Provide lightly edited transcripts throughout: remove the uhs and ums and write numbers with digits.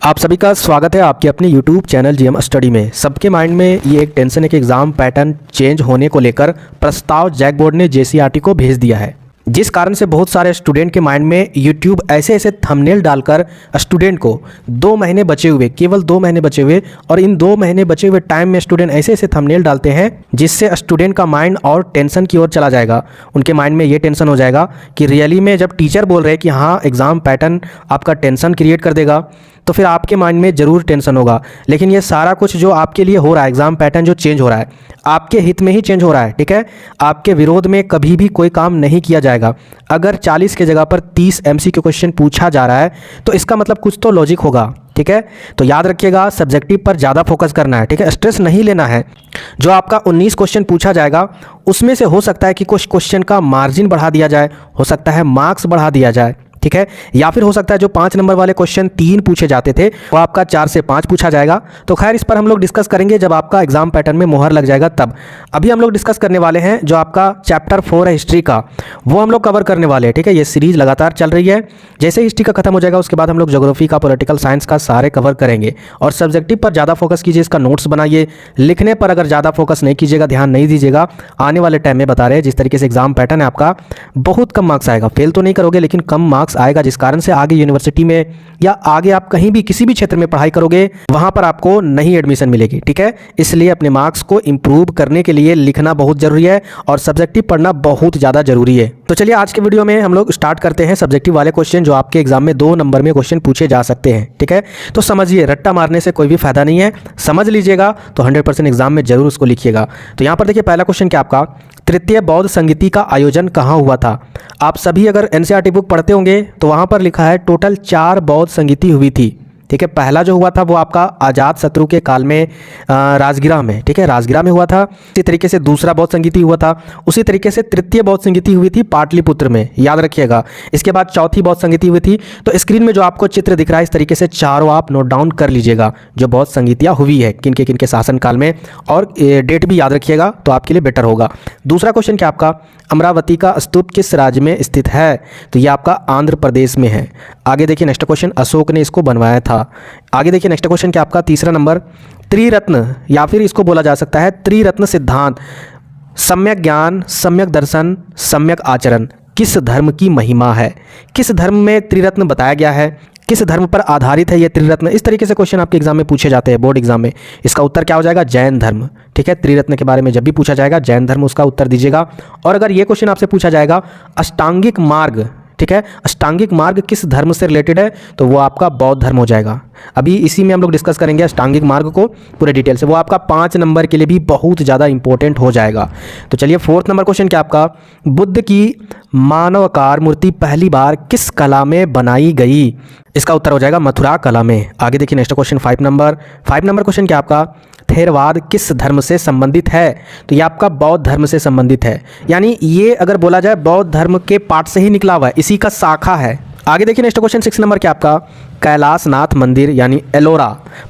आप सभी का स्वागत है आपके अपने YouTube चैनल जीएम स्टडी में। सबके माइंड में ये एक टेंशन है कि एग्ज़ाम पैटर्न चेंज होने को लेकर प्रस्ताव जैक बोर्ड ने जेसीईआरटी को भेज दिया है, जिस कारण से बहुत सारे स्टूडेंट के माइंड में YouTube ऐसे ऐसे थंबनेल डालकर स्टूडेंट को 2 महीने बचे हुए, केवल 2 महीने बचे हुए, और इन 2 महीने बचे हुए टाइम में स्टूडेंट ऐसे ऐसे थंबनेल डालते हैं जिससे स्टूडेंट का माइंड और टेंशन की ओर चला जाएगा। उनके माइंड में ये टेंशन हो जाएगा कि रियली में जब टीचर बोल रहे हैं कि हाँ एग्ज़ाम पैटर्न आपका टेंशन क्रिएट कर देगा, तो फिर आपके माइंड में ज़रूर टेंशन होगा। लेकिन ये सारा कुछ जो आपके लिए हो रहा है, एग्ज़ाम पैटर्न जो चेंज हो रहा है, आपके हित में ही चेंज हो रहा है, ठीक है। आपके विरोध में कभी भी कोई काम नहीं किया जाएगा। अगर 40 के जगह पर 30 एमसीक्यू क्वेश्चन पूछा जा रहा है तो इसका मतलब कुछ तो लॉजिक होगा, ठीक है। तो याद रखिएगा, सब्जेक्टिव पर ज़्यादा फोकस करना है, ठीक है। स्ट्रेस नहीं लेना है। जो आपका 19 क्वेश्चन पूछा जाएगा उसमें से हो सकता है कि कुछ क्वेश्चन का मार्जिन बढ़ा दिया जाए, हो सकता है मार्क्स बढ़ा दिया जाए, ठीक है। या फिर हो सकता है जो 5 नंबर वाले क्वेश्चन 3 पूछे जाते थे वो आपका 4 से 5 पूछा जाएगा। तो खैर इस पर हम लोग डिस्कस करेंगे जब आपका एग्जाम पैटर्न में मोहर लग जाएगा तब। अभी हम लोग डिस्कस करने वाले हैं जो आपका चैप्टर 4 है हिस्ट्री का, वो हम लोग कवर करने वाले हैं, ठीक है। ये सीरीज लगातार चल रही है। जैसे हिस्ट्री का खत्म हो जाएगा उसके बाद हम लोग ज्योग्राफी का, पॉलिटिकल साइंस का सारे कवर करेंगे। और सब्जेक्टिव पर ज़्यादा फोकस कीजिए, इसका नोट्स बनाइए। लिखने पर अगर ज़्यादा फोकस नहीं कीजिएगा, ध्यान नहीं दीजिएगा, आने वाले टाइम में बता रहे हैं जिस तरीके से एग्जाम पैटर्न है आपका, बहुत कम मार्क्स आएगा। फेल तो नहीं करोगे लेकिन कम मार्क्स आएगा, जिस कारण से आगे यूनिवर्सिटी में या आगे आप कहीं भी किसी भी क्षेत्र में पढ़ाई करोगे वहां पर आपको नहीं एडमिशन मिलेगी, ठीक है। इसलिए अपने मार्क्स को इंप्रूव करने के लिए लिखना बहुत जरूरी है और सब्जेक्टिव पढ़ना बहुत ज़्यादा जरूरी है। तो चलिए आज के वीडियो में हम लोग स्टार्ट करते हैं सब्जेक्टिव वाले क्वेश्चन जो आपके एग्जाम में 2 नंबर में क्वेश्चन पूछे जा सकते हैं, ठीक है। तो समझिए, रट्टा मारने से कोई भी फायदा नहीं है, समझ लीजिएगा तो 100% एग्जाम में जरूर उसको लिखिएगा। तो यहाँ पर देखिए पहला क्वेश्चन क्या आपका, तृतीय बौद्ध संगीति का आयोजन कहाँ हुआ था। आप सभी अगर एनसीईआरटी बुक पढ़ते होंगे तो वहाँ पर लिखा है टोटल 4 बौद्ध संगीति हुई थी, ठीक है। पहला जो हुआ था वो आपका अजात शत्रु के काल में राजगिरा में, ठीक है, राजगिरा में हुआ था। इसी तरीके से दूसरा बौद्ध संगीति हुआ था, उसी तरीके से तृतीय बौद्ध संगीति हुई थी पाटलिपुत्र में, याद रखिएगा। इसके बाद चौथी बौद्ध संगीति हुई थी। तो स्क्रीन में जो आपको चित्र दिख रहा है इस तरीके से चारों आप नोट डाउन कर लीजिएगा जो बौद्ध संगीतियाँ हुई है किनके शासनकाल में, और डेट भी याद रखिएगा तो आपके लिए बेटर होगा। दूसरा क्वेश्चन क्या आपका, अमरावती का स्तूप किस राज्य में स्थित है। तो ये आपका आंध्र प्रदेश में है। आगे देखिए नेक्स्ट क्वेश्चन, अशोक ने इसको बनवाया था। आगे देखिए नेक्स्ट क्वेश्चन क्या आपका, तीसरा नंबर, त्रिरत्न या फिर इसको बोला जा सकता है त्रिरत्न सिद्धांत, सम्यक ज्ञान, सम्यक दर्शन, सम्यक आचरण किस धर्म की महिमा है। किस धर्म में त्रिरत्न बताया गया है, किस धर्म पर आधारित है ये त्रिरत्न। इस तरीके से क्वेश्चन आपके एग्जाम में पूछे जाते हैं, बोर्ड एग्जाम में। इसका उत्तर क्या हो जाएगा, जैन धर्म, ठीक है। त्रिरत्न के बारे में जब भी पूछा जाएगा जैन धर्म उसका उत्तर दीजिएगा। और अगर ये क्वेश्चन आपसे पूछा जाएगा अष्टांगिक मार्ग, ठीक है, अष्टांगिक मार्ग किस धर्म से रिलेटेड है, तो वो आपका बौद्ध धर्म हो जाएगा। अभी इसी में हम लोग डिस्कस करेंगे अष्टांगिक मार्ग को पूरे डिटेल से, वो आपका 5 नंबर के लिए भी बहुत ज़्यादा इंपॉर्टेंट हो जाएगा। तो चलिए 4th नंबर क्वेश्चन क्या आपका, बुद्ध की मानवाकार मूर्ति पहली बार किस कला में बनाई गई। इसका उत्तर हो जाएगा मथुरा कला में। आगे देखिए नेक्स्ट क्वेश्चन 5 नंबर क्वेश्चन क्या आपका, थेरवाद किस धर्म से संबंधित है। तो ये आपका बौद्ध धर्म से संबंधित है, यानी ये अगर बोला जाए बौद्ध धर्म के पाठ से ही निकला हुआ है, इसी का शाखा है। आगे देखिए नेक्स्ट क्वेश्चन 6 नंबर क्या आपका, कैलाशनाथ मंदिर यानी एलोरा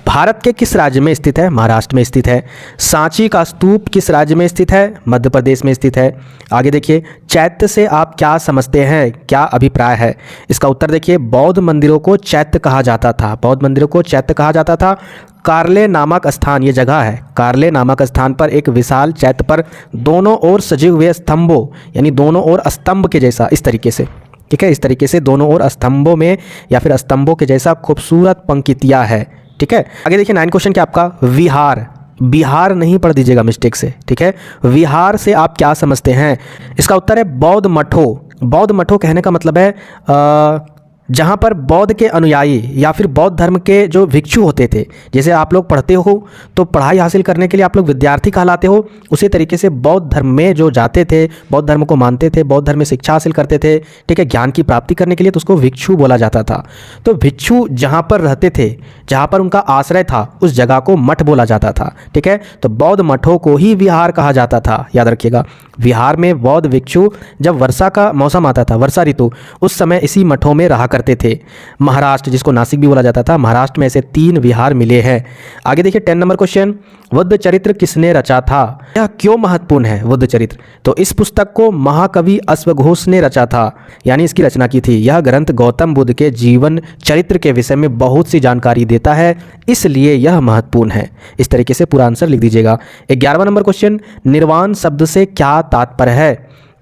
भारत के किस राज्य में स्थित है। महाराष्ट्र में स्थित है। सांची का स्तूप किस राज्य में स्थित है। मध्य प्रदेश में स्थित है। आगे देखिए, चैत्य से आप क्या समझते हैं, क्या अभिप्राय है। इसका उत्तर देखिए, बौद्ध मंदिरों को चैत्य कहा जाता था, बौद्ध मंदिरों को चैत्य कहा जाता था। कार्ले नामक स्थान, ये जगह है, कार्ले नामक स्थान पर एक विशाल चैत्य पर दोनों ओर सजे हुए स्तंभों, यानी दोनों ओर स्तंभ के जैसा, इस तरीके से, ठीक है, इस तरीके से दोनों ओर स्तंभों में या फिर स्तंभों के जैसा खूबसूरत पंक्तियाँ है, ठीक है। आगे देखिए 9 क्वेश्चन क्या आपका, विहार, बिहार नहीं पढ़ दीजिएगा मिस्टेक से, ठीक है। विहार से आप क्या समझते हैं। इसका उत्तर है बौद्ध मठों। बौद्ध मठों कहने का मतलब है जहाँ पर बौद्ध के अनुयायी या फिर बौद्ध धर्म के जो भिक्षु होते थे, जैसे आप लोग पढ़ते हो तो पढ़ाई हासिल करने के लिए आप लोग विद्यार्थी कहलाते हो, उसी तरीके से बौद्ध धर्म में जो जाते थे, बौद्ध धर्म को मानते थे, बौद्ध धर्म में शिक्षा हासिल करते थे, ठीक है, ज्ञान की प्राप्ति करने के लिए, तो उसको भिक्षु बोला जाता था। तो भिक्षु जहाँ पर रहते थे, जहाँ पर उनका आश्रय था, उस जगह को मठ बोला जाता था, ठीक है। तो बौद्ध मठों को ही विहार कहा जाता था, याद रखिएगा। विहार में बौद्ध भिक्षु जब वर्षा का मौसम आता था, वर्षा ऋतु, उस समय इसी मठों में रहा करते करते थे। महाराष्ट्र, जिसको नासिक भी बोला जाता था, महाराष्ट्र में ऐसे 3 विहार मिले हैं। आगे देखिए 10 नंबर क्वेश्चन, बुद्ध चरित्र किसने रचा था? यह क्यों महत्वपूर्ण है बुद्ध चरित्र? तो इस पुस्तक को महाकवि अश्वघोष ने रचा था, यानी इसकी रचना की थी। यह ग्रंथ गौतम बुद्ध के जीवन चरित्र के विषय में बहुत सी जानकारी देता है, इसलिए यह महत्वपूर्ण है। इस तरीके से पूरा आंसर लिख दीजिएगा। 11वां नंबर क्वेश्चन, निर्वाण शब्द से क्या तात्पर्य है?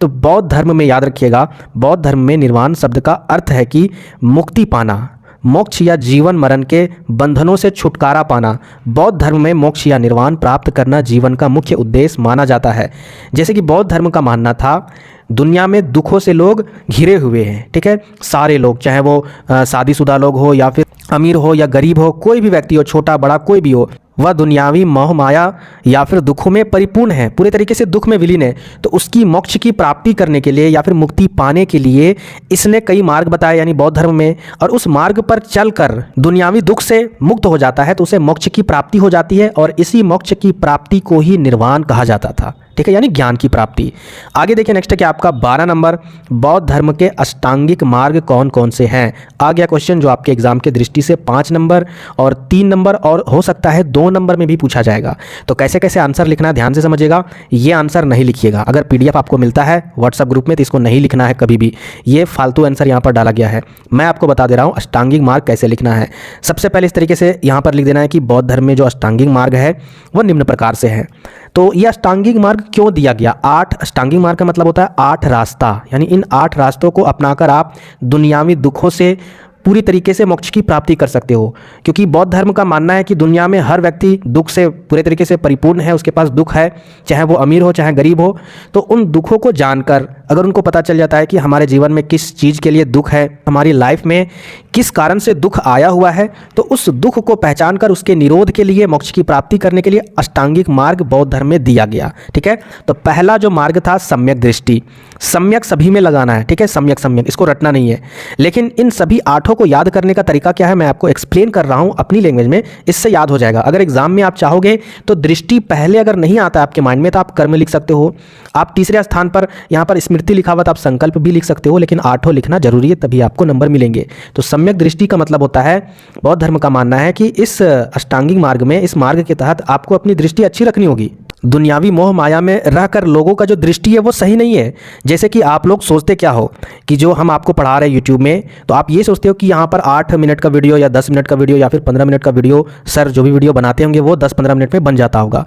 तो बौद्ध धर्म में याद रखिएगा, बौद्ध धर्म में निर्वाण शब्द का अर्थ है कि मुक्ति पाना, मोक्ष या जीवन मरण के बंधनों से छुटकारा पाना। बौद्ध धर्म में मोक्ष या निर्वाण प्राप्त करना जीवन का मुख्य उद्देश्य माना जाता है। जैसे कि बौद्ध धर्म का मानना था दुनिया में दुखों से लोग घिरे हुए हैं, ठीक है। सारे लोग, चाहे वो शादीशुदा लोग हो या फिर अमीर हो या गरीब हो, कोई भी व्यक्ति हो, छोटा बड़ा कोई भी हो, वह दुनियावी मोह माया या फिर दुखों में परिपूर्ण है, पूरे तरीके से दुख में विलीन है। तो उसकी मोक्ष की प्राप्ति करने के लिए या फिर मुक्ति पाने के लिए इसने कई मार्ग बताए, यानी बौद्ध धर्म में, और उस मार्ग पर चलकर दुनियावी दुख से मुक्त हो जाता है तो उसे मोक्ष की प्राप्ति हो जाती है, और इसी मोक्ष की प्राप्ति को ही निर्वाण कहा जाता था, ठीक है, यानी ज्ञान की प्राप्ति। आगे देखिए नेक्स्ट है कि आपका 12 नंबर, बौद्ध धर्म के अष्टांगिक मार्ग कौन कौन से हैं? आ गया क्वेश्चन जो आपके एग्जाम के दृष्टि से 5 नंबर और 3 नंबर और हो सकता है 2 नंबर में भी पूछा जाएगा। तो कैसे कैसे आंसर लिखना है ध्यान से समझिएगा। ये आंसर नहीं लिखिएगा, अगर PDF आपको मिलता है व्हाट्सएप ग्रुप में तो इसको नहीं लिखना है कभी भी, ये फालतू आंसर यहाँ पर डाला गया है। मैं आपको बता दे रहा हूँ अष्टांगिक मार्ग कैसे लिखना है। सबसे पहले इस तरीके से यहाँ पर लिख देना है कि बौद्ध धर्म में जो अष्टांगिक मार्ग है वो निम्न प्रकार से है। तो ये अष्टांगिक मार्ग क्यों दिया गया? 8 अष्टांगिक मार्ग का मतलब होता है 8 रास्ता, यानी इन 8 रास्तों को अपनाकर आप दुनियावी दुखों से पूरी तरीके से मोक्ष की प्राप्ति कर सकते हो। क्योंकि बौद्ध धर्म का मानना है कि दुनिया में हर व्यक्ति दुख से पूरे तरीके से परिपूर्ण है, उसके पास दुख है, चाहे वो अमीर हो चाहे गरीब हो। तो उन दुखों को जानकर अगर उनको पता चल जाता है कि हमारे जीवन में किस चीज़ के लिए दुख है, हमारी लाइफ में किस कारण से दुख आया हुआ है, तो उस दुख को पहचान कर उसके निरोध के लिए, मोक्ष की प्राप्ति करने के लिए अष्टांगिक मार्ग बौद्ध धर्म में दिया गया, ठीक है। तो पहला जो मार्ग था सम्यक दृष्टि, सम्यक सभी में लगाना है, ठीक है, सम्यक सम्यक, इसको रटना नहीं है। लेकिन इन सभी 8 को याद करने का तरीका क्या है मैं आपको एक्सप्लेन कर रहा हूं अपनी लैंग्वेज में, इससे याद हो जाएगा। अगर एग्जाम में आप चाहोगे तो दृष्टि पहले अगर नहीं आता आपके माइंड में तो आप कर्म लिख सकते हो। आप तीसरे स्थान पर यहाँ पर स्मृति लिखा हुआ था, आप संकल्प भी लिख सकते हो, लेकिन 8 लिखना जरूरी है, तभी आपको नंबर मिलेंगे। तो सम्यक दृष्टि का मतलब होता है, बौद्ध धर्म का मानना है कि इस अष्टांगिक मार्ग में, इस मार्ग के तहत आपको अपनी दृष्टि अच्छी रखनी होगी। दुनियावी मोह माया में रहकर लोगों का जो दृष्टि है वो सही नहीं है। जैसे कि आप लोग सोचते क्या हो कि जो हम आपको पढ़ा रहे हैं यूट्यूब में, तो आप ये सोचते हो कि यहाँ पर 8 मिनट का वीडियो या 10 मिनट का वीडियो या फिर 15 मिनट का वीडियो, सर जो भी वीडियो बनाते होंगे वो 10-15 मिनट में बन जाता होगा।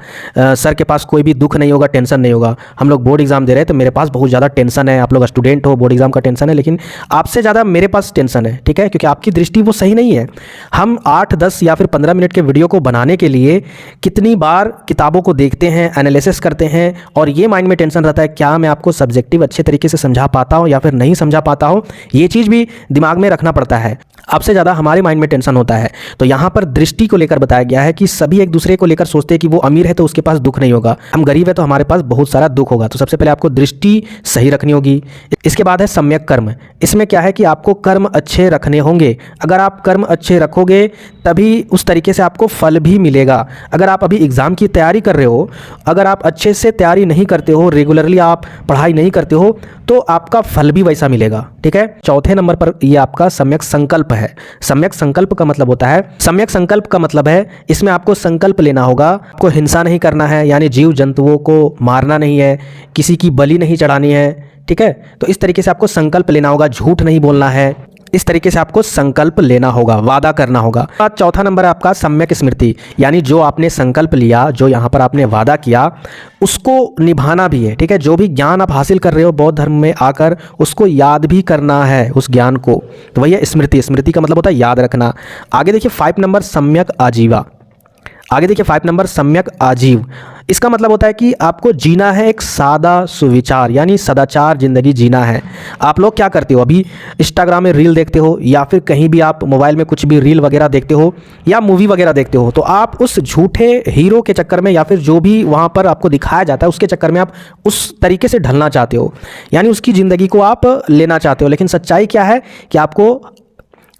सर के पास कोई भी दुख नहीं होगा, टेंशन नहीं होगा। हम लोग बोर्ड एग्जाम दे रहे हैं तो मेरे पास बहुत ज़्यादा टेंशन है, आप लोग स्टूडेंट हो, बोर्ड एग्जाम का टेंशन है, लेकिन आपसे ज़्यादा मेरे पास टेंशन है, ठीक है, क्योंकि आपकी दृष्टि वो सही नहीं है। हम 8, 10 या फिर 15 मिनट के वीडियो को बनाने के लिए कितनी बार किताबों को देखते हैं, एनालिसिस करते हैं, और ये माइंड में टेंशन रहता है क्या मैं आपको सब्जेक्टिव अच्छे तरीके से समझा पाता हूं या फिर नहीं समझा पाता हूं, ये चीज़ भी दिमाग में रखना पड़ता है। आपसे ज़्यादा हमारे माइंड में टेंशन होता है। तो यहाँ पर दृष्टि को लेकर बताया गया है कि सभी एक दूसरे को लेकर सोचते हैं कि वो अमीर है तो उसके पास दुख नहीं होगा, हम गरीब है तो हमारे पास बहुत सारा दुख होगा। तो सबसे पहले आपको दृष्टि सही रखनी होगी। इसके बाद है सम्यक कर्म। इसमें क्या है कि आपको कर्म अच्छे रखने होंगे। अगर आप कर्म अच्छे रखोगे तभी उस तरीके से आपको फल भी मिलेगा। अगर आप अभी एग्ज़ाम की तैयारी कर रहे हो, अगर आप अच्छे से तैयारी नहीं करते हो, रेगुलरली आप पढ़ाई नहीं करते हो, तो आपका फल भी वैसा मिलेगा, ठीक है। चौथे नंबर पर ये आपका सम्यक संकल्प है। सम्यक संकल्प का मतलब होता है, सम्यक संकल्प का मतलब है इसमें आपको संकल्प लेना होगा, आपको हिंसा नहीं करना है, यानी जीव जंतुओं को मारना नहीं है, किसी की बलि नहीं चढ़ानी है, ठीक है। तो इस तरीके से आपको संकल्प लेना होगा, झूठ नहीं बोलना है, इस तरीके से आपको संकल्प लेना होगा, वादा करना होगा। चौथा नंबर है आपका सम्यक स्मृति, यानी जो आपने संकल्प लिया, जो यहाँ पर आपने वादा किया, उसको निभाना भी है, ठीक है। जो भी ज्ञान आप हासिल कर रहे हो बौद्ध धर्म में आकर, उसको याद भी करना है उस ज्ञान को। तो वही है स्मृति। स्मृति का मतलब होता है याद रखना। आगे देखिए 5 नंबर सम्यक आजीवा। आगे देखिए 5 नंबर सम्यक आजीव। इसका मतलब होता है कि आपको जीना है एक सादा सुविचार, यानी सदाचार ज़िंदगी जीना है। आप लोग क्या करते हो, अभी इंस्टाग्राम में रील देखते हो या फिर कहीं भी आप मोबाइल में कुछ भी रील वगैरह देखते हो या मूवी वगैरह देखते हो, तो आप उस झूठे हीरो के चक्कर में या फिर जो भी वहाँ पर आपको दिखाया जाता है उसके चक्कर में आप उस तरीके से ढलना चाहते हो, यानी उसकी ज़िंदगी को आप लेना चाहते हो। लेकिन सच्चाई क्या है कि आपको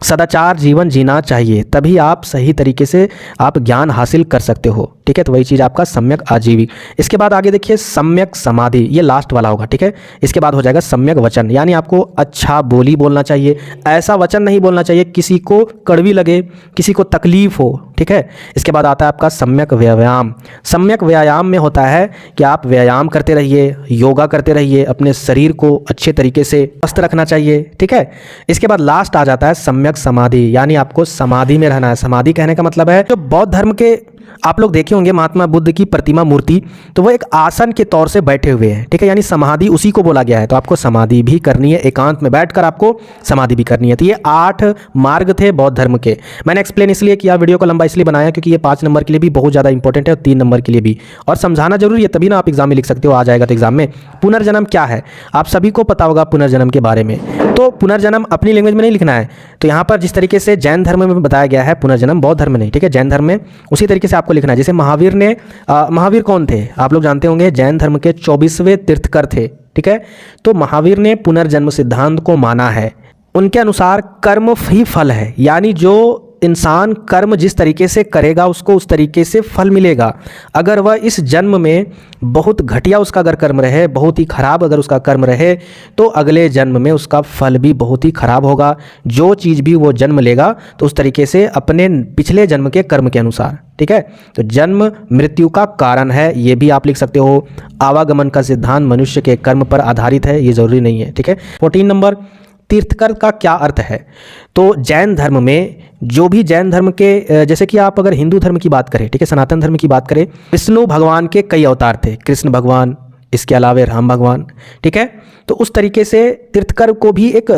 सदाचार जीवन जीना चाहिए, तभी आप सही तरीके से आप ज्ञान हासिल कर सकते हो, ठीक है। ठीक है, तो वही चीज़ आपका सम्यक आजीवी। इसके बाद आगे देखिए सम्यक समाधि, ये लास्ट वाला होगा, ठीक है। इसके बाद हो जाएगा सम्यक वचन, यानी आपको अच्छा बोली बोलना चाहिए, ऐसा वचन नहीं बोलना चाहिए किसी को कड़वी लगे, किसी को तकलीफ हो, ठीक है। इसके बाद आता है आपका सम्यक व्यायाम। सम्यक व्यायाम में होता है कि आप व्यायाम करते रहिए, योगा करते रहिए, अपने शरीर को अच्छे तरीके से स्वस्थ रखना चाहिए, ठीक है। इसके बाद लास्ट आ जाता है सम्यक समाधि, यानी आपको समाधि में रहना है। समाधि कहने का मतलब है जो बौद्ध धर्म के आप लोग देखे होंगे महात्मा बुद्ध की प्रतिमा मूर्ति, तो वो एक आसन के तौर से बैठे हुए हैं, ठीक है, यानी समाधि उसी को बोला गया है। तो आपको समाधि भी करनी है, एकांत में बैठकर आपको समाधि भी करनी है। तो ये 8 मार्ग थे बौद्ध धर्म के। मैंने एक्सप्लेन इसलिए किया, वीडियो को लंबा इसलिए बनाया क्योंकि ये 5 नंबर के लिए भी बहुत ज़्यादा इंपॉर्टेंट है और 3 नंबर के लिए भी, और समझाना जरूरी है, तभी ना आप एग्जाम में लिख सकते हो, आ जाएगा तो एग्जाम में। पुनर्जन्म क्या है आप सभी को पता होगा पुनर्जन्म के बारे में, तो पुनर्जन्म अपनी लैंग्वेज में नहीं लिखना है। तो यहाँ पर जिस तरीके से जैन धर्म में बताया गया है पुनर्जन्म, बौद्ध धर्म नहीं, ठीक है, जैन धर्म में उसी तरीके से आपको लिखना है। जैसे महावीर कौन थे आप लोग जानते होंगे, जैन धर्म के 24वें तीर्थकर थे, ठीक है। तो महावीर ने पुनर्जन्म सिद्धांत को माना है। उनके अनुसार कर्म ही फल है, यानी जो इंसान कर्म जिस तरीके से करेगा उसको उस तरीके से फल मिलेगा। अगर वह इस जन्म में बहुत घटिया उसका अगर कर्म रहे, बहुत ही खराब अगर उसका कर्म रहे, तो अगले जन्म में उसका फल भी बहुत ही खराब होगा। जो चीज़ भी वो जन्म लेगा तो उस तरीके से अपने पिछले जन्म के कर्म के अनुसार, ठीक है। तो जन्म मृत्यु का कारण है, ये भी आप लिख सकते हो। आवागमन का सिद्धांत मनुष्य के कर्म पर आधारित है, ये ज़रूरी नहीं है, ठीक है। 14 नंबर, तीर्थकर का क्या अर्थ है। तो जैन धर्म में जो भी जैन धर्म के, जैसे कि आप अगर हिंदू धर्म की बात करें, ठीक है, सनातन धर्म की बात करें, विष्णु भगवान के कई अवतार थे, कृष्ण भगवान, इसके अलावा राम भगवान, ठीक है। तो उस तरीके से तीर्थकर को भी एक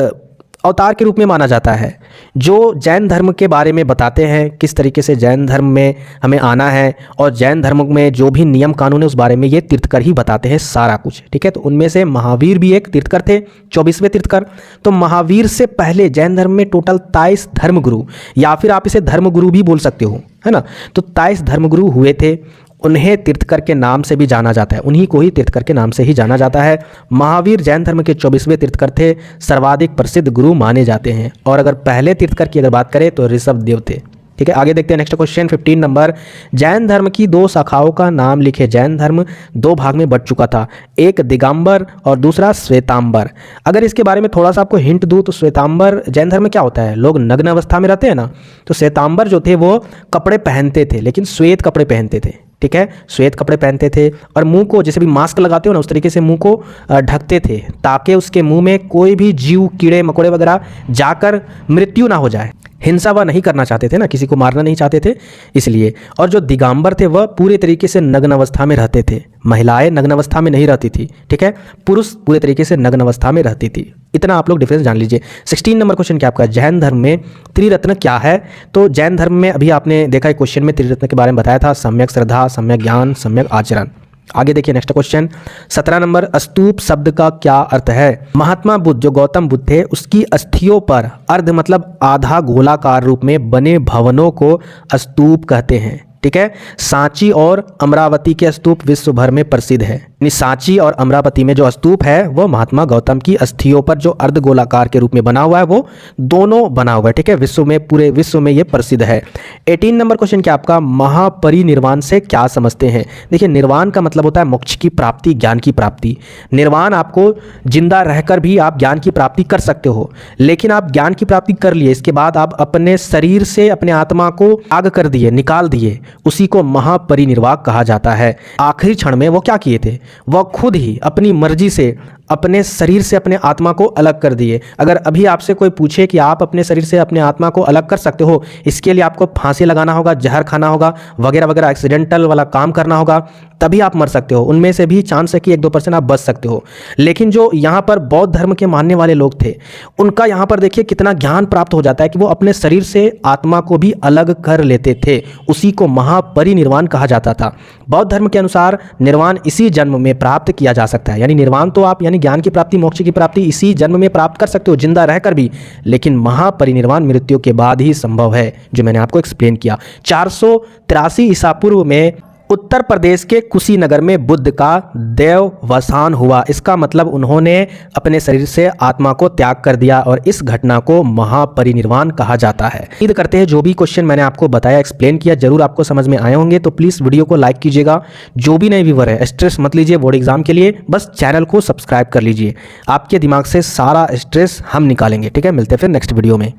अवतार के रूप में माना जाता है, जो जैन धर्म के बारे में बताते हैं किस तरीके से जैन धर्म में हमें आना है, और जैन धर्म में जो भी नियम कानून है उस बारे में ये तीर्थकर ही बताते हैं सारा कुछ, ठीक है। तो उनमें से महावीर भी एक तीर्थकर थे, 24वें तीर्थकर। तो महावीर से पहले जैन धर्म में टोटल 23 धर्मगुरु, या फिर आप इसे धर्मगुरु भी बोल सकते हो, है ना। तो 23 धर्मगुरु हुए थे, उन्हें तीर्थकर के नाम से भी जाना जाता है, उन्हीं को ही तीर्थकर के नाम से ही जाना जाता है। महावीर जैन धर्म के 24वें तीर्थकर थे, सर्वाधिक प्रसिद्ध गुरु माने जाते हैं। और अगर पहले तीर्थकर की अगर बात करें तो ऋषभ देव थे, ठीक है। आगे देखते हैं नेक्स्ट क्वेश्चन 15 नंबर, जैन धर्म की 2 शाखाओं का नाम लिखे। जैन धर्म 2 भाग में बट चुका था, एक दिगंबर और दूसरा श्वेतांबर। अगर इसके बारे में थोड़ा सा आपको हिंट दूं तो श्वेतांबर जैन धर्म में क्या होता है, लोग नग्न अवस्था में रहते हैं ना, तो श्वेतांबर जो थे वो कपड़े पहनते थे, लेकिन श्वेत कपड़े पहनते थे, ठीक है, श्वेत कपड़े पहनते थे, और मुंह को जैसे भी मास्क लगाते हो ना उस तरीके से मुंह को ढकते थे, ताकि उसके मुंह में कोई भी जीव, कीड़े मकोड़े वगैरह जाकर मृत्यु ना हो जाए। हिंसा वह नहीं करना चाहते थे ना, किसी को मारना नहीं चाहते थे, इसलिए। और जो दिगंबर थे वह पूरे तरीके से नग्न अवस्था में रहते थे, महिलाएं नग्न अवस्था में नहीं रहती थी, ठीक है, पुरुष पूरे तरीके से नग्न अवस्था में रहती थी। इतना आप लोग डिफरेंस जान लीजिए। 16 नंबर क्वेश्चन क्या आपका, जैन धर्म में त्रिरत्न क्या है। तो जैन धर्म में अभी आपने देखा है क्वेश्चन में त्रिरत्न के बारे में बताया था, सम्यक श्रद्धा, सम्यक ज्ञान, सम्यक आचरण। आगे देखिए नेक्स्ट क्वेश्चन 17 नंबर, स्तूप शब्द का क्या अर्थ है। महात्मा बुद्ध जो गौतम बुद्ध थे उसकी अस्थियों पर अर्ध मतलब आधा गोलाकार रूप में बने भवनों को स्तूप कहते हैं, ठीक है। सांची और अमरावती के स्तूप विश्व भर में प्रसिद्ध है। सांची और अमरावती में जो स्तूप है वो महात्मा गौतम की अस्थियों पर जो अर्धगोलाकार के रूप में बना हुआ है वो दोनों बना हुआ है, ठीक है, विश्व में, पूरे विश्व में ये प्रसिद्ध है। 18 नंबर क्वेश्चन क्या आपका, महापरिनिर्वाण से क्या समझते हैं। देखिए निर्वाण का मतलब होता है मोक्ष की प्राप्ति, ज्ञान की प्राप्ति। निर्वाण आपको जिंदा रहकर भी आप ज्ञान की प्राप्ति कर सकते हो, लेकिन आप ज्ञान की प्राप्ति कर लिए, इसके बाद आप अपने शरीर से अपने आत्मा को आग कर दिए, निकाल दिए, उसी को महापरिनिर्वाण कहा जाता है। आखिरी क्षण में वो क्या किए थे, वह खुद ही अपनी मर्जी से अपने शरीर से अपने आत्मा को अलग कर दिए। अगर अभी आपसे कोई पूछे कि आप अपने शरीर से अपने आत्मा को अलग कर सकते हो, इसके लिए आपको फांसी लगाना होगा, जहर खाना होगा, वगैरह वगैरह एक्सीडेंटल वाला काम करना होगा, तभी आप मर सकते हो। उनमें से भी चांस है कि 1-2% आप बच सकते हो। लेकिन जो यहाँ पर बौद्ध धर्म के मानने वाले लोग थे, उनका यहाँ पर देखिए कितना ज्ञान प्राप्त हो जाता है कि वो अपने शरीर से आत्मा को भी अलग कर लेते थे, उसी को महापरिनिर्वाण कहा जाता था। बौद्ध धर्म के अनुसार निर्वाण इसी जन्म में प्राप्त किया जा सकता है, यानी निर्वाण तो आप ज्ञान की प्राप्ति, मोक्ष की प्राप्ति इसी जन्म में प्राप्त कर सकते हो जिंदा रहकर भी, लेकिन महापरिनिर्वाण मृत्यु के बाद ही संभव है, जो मैंने आपको एक्सप्लेन किया। 483 ईसा पूर्व में उत्तर प्रदेश के कुशीनगर में बुद्ध का देववसान हुआ। इसका मतलब उन्होंने अपने शरीर से आत्मा को त्याग कर दिया और इस घटना को महापरिनिर्वाण कहा जाता है। उम्मीद करते हैं जो भी क्वेश्चन मैंने आपको बताया, एक्सप्लेन किया, जरूर आपको समझ में आए होंगे। तो प्लीज़ वीडियो को लाइक कीजिएगा। जो भी नए व्यूवर है, स्ट्रेस मत लीजिए बोर्ड एग्जाम के लिए, बस चैनल को सब्सक्राइब कर लीजिए। आपके दिमाग से सारा स्ट्रेस हम निकालेंगे। ठीक है, मिलते हैं फिर नेक्स्ट वीडियो में।